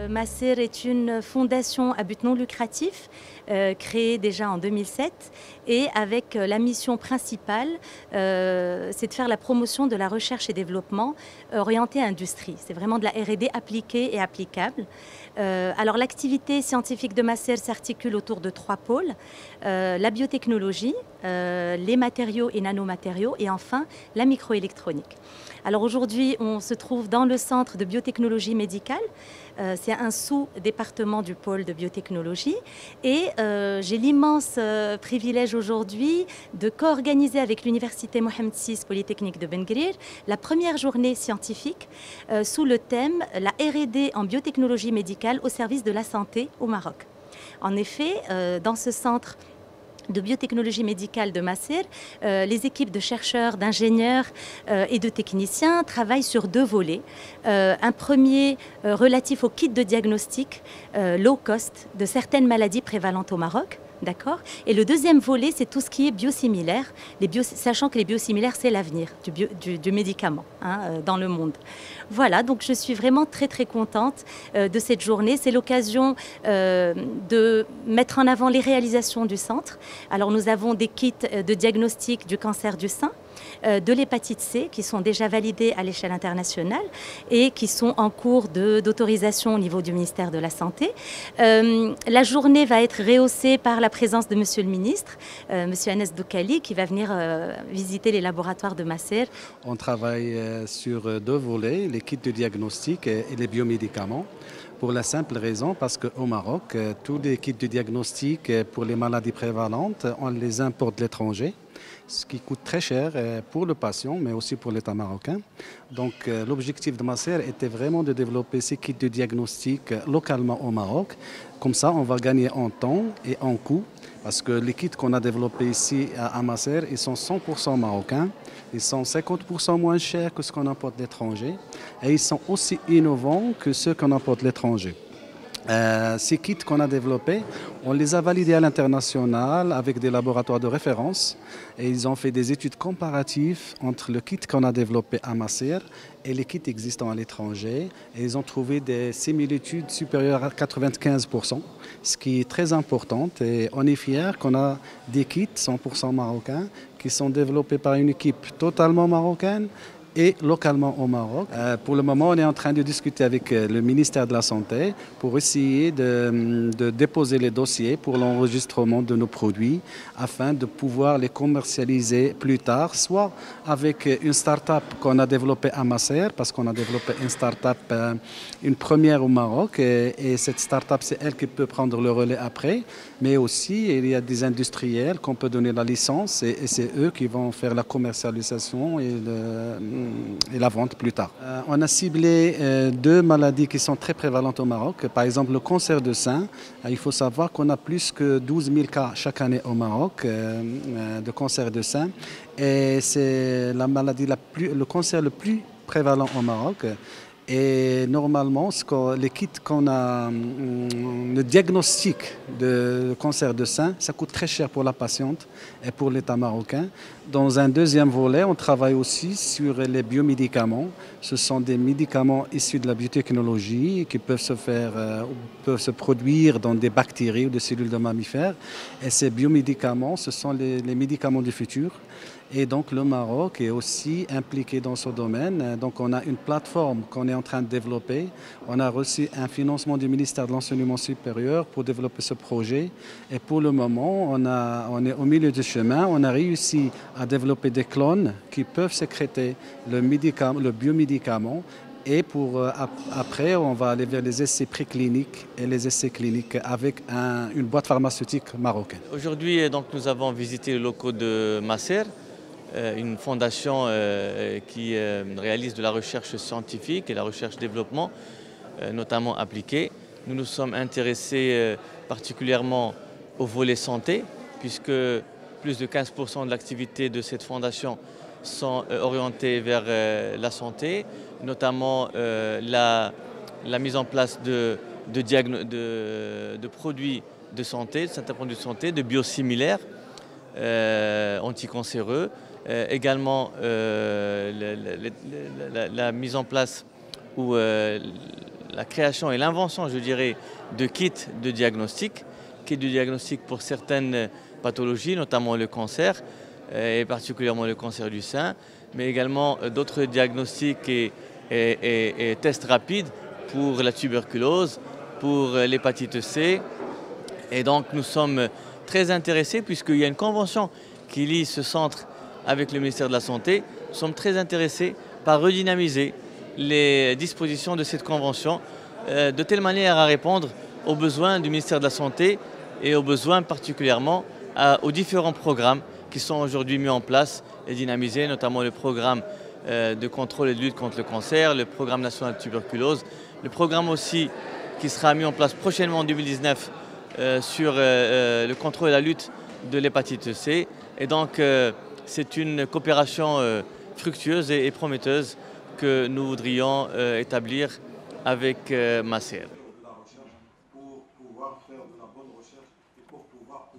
Macer est une fondation à but non lucratif créée déjà en 2007 et avec la mission principale, c'est de faire la promotion de la recherche et développement orientée à industrie. C'est vraiment de la R&D appliquée et applicable. Alors l'activité scientifique de Macer s'articule autour de 3 pôles, la biotechnologie, les matériaux et nanomatériaux et enfin la microélectronique. Alors aujourd'hui, on se trouve dans le centre de biotechnologie médicale. C'est un sous-département du pôle de biotechnologie. Et j'ai l'immense privilège aujourd'hui de co-organiser avec l'Université Mohamed VI Polytechnique de Ben Guerir la première journée scientifique sous le thème « La R&D en biotechnologie médicale au service de la santé au Maroc ». En effet, dans ce centre de biotechnologie médicale de Macer, les équipes de chercheurs, d'ingénieurs et de techniciens travaillent sur 2 volets. Un premier relatif au kit de diagnostic low cost de certaines maladies prévalentes au Maroc. D'accord. Et le deuxième volet, c'est tout ce qui est biosimilaire, sachant que les biosimilaires, c'est l'avenir du médicament dans le monde. Voilà, donc je suis vraiment très très contente de cette journée. C'est l'occasion de mettre en avant les réalisations du centre. Alors nous avons des kits de diagnostic du cancer du sein, de l'hépatite C qui sont déjà validés à l'échelle internationale et qui sont en cours d'autorisation au niveau du ministère de la Santé. La journée va être rehaussée par la présence de Monsieur le ministre, Monsieur Anes Doukali, qui va venir visiter les laboratoires de Macer. On travaille sur 2 volets, les kits de diagnostic et les biomédicaments. Pour la simple raison parce qu'au Maroc, tous les kits de diagnostic pour les maladies prévalentes, on les importe de l'étranger, ce qui coûte très cher pour le patient, mais aussi pour l'État marocain. Donc l'objectif de Macer était vraiment de développer ces kits de diagnostic localement au Maroc. Comme ça, on va gagner en temps et en coût, parce que les kits qu'on a développés ici à Macer, ils sont 100% marocains. Ils sont 50% moins chers que ce qu'on importe de l'étranger et ils sont aussi innovants que ceux qu'on importe de l'étranger. Ces kits qu'on a développés, on les a validés à l'international avec des laboratoires de référence et ils ont fait des études comparatives entre le kit qu'on a développé à Macer et les kits existants à l'étranger et ils ont trouvé des similitudes supérieures à 95%, ce qui est très important et on est fiers qu'on a des kits 100% marocains qui sont développés par une équipe totalement marocaine et localement au Maroc. Pour le moment, on est en train de discuter avec le ministère de la Santé pour essayer de déposer les dossiers pour l'enregistrement de nos produits afin de pouvoir les commercialiser plus tard, soit avec une start-up qu'on a développée à Macer, parce qu'on a développé une start-up, une première au Maroc, et cette start-up, c'est elle qui peut prendre le relais après, mais aussi il y a des industriels qu'on peut donner la licence et c'est eux qui vont faire la commercialisation et la vente plus tard. On a ciblé 2 maladies qui sont très prévalentes au Maroc. Par exemple, le cancer de sein. Il faut savoir qu'on a plus que 12 000 cas chaque année au Maroc de cancer de sein. Et c'est la maladie le cancer le plus prévalent au Maroc. Et normalement, les kits qu'on a, le diagnostic de cancer de sein, ça coûte très cher pour la patiente et pour l'État marocain. Dans un deuxième volet, on travaille aussi sur les biomédicaments. Ce sont des médicaments issus de la biotechnologie qui peuvent se produire dans des bactéries ou des cellules de mammifères. Et ces biomédicaments, ce sont les médicaments du futur. Et donc le Maroc est aussi impliqué dans ce domaine. Donc on a une plateforme qu'on est en train de développer. On a reçu un financement du ministère de l'Enseignement supérieur pour développer ce projet. Et pour le moment, on est au milieu du chemin. On a réussi à développer des clones qui peuvent sécréter le biomédicament. Et après, on va aller vers les essais précliniques et les essais cliniques avec une boîte pharmaceutique marocaine. Aujourd'hui, donc, nous avons visité le locaux de Macer, une fondation qui réalise de la recherche scientifique et la recherche-développement, notamment appliquée. Nous nous sommes intéressés particulièrement au volet santé, puisque plus de 15% de l'activité de cette fondation sont orientés vers la santé, notamment la mise en place de produits de santé, de certains produits de santé, de biosimilaires anticancéreux, également la mise en place ou la mise en place de la création et l'invention, je dirais, de kits de diagnostic pour certaines pathologies, notamment le cancer, et particulièrement le cancer du sein, mais également d'autres diagnostics et tests rapides pour la tuberculose, pour l'hépatite C. Et donc nous sommes très intéressés, puisqu'il y a une convention qui lie ce centre avec le ministère de la Santé. Nous sommes très intéressés par redynamiser les dispositions de cette convention de telle manière à répondre aux besoins du ministère de la Santé et aux besoins particulièrement aux différents programmes qui sont aujourd'hui mis en place et dynamisés, notamment le programme de contrôle et de lutte contre le cancer, le programme national de tuberculose, le programme aussi qui sera mis en place prochainement en 2019 sur le contrôle et la lutte de l'hépatite C. Et donc c'est une coopération fructueuse et prometteuse que nous voudrions établir avec Macer. Pour pouvoir faire de la bonne recherche et pour pouvoir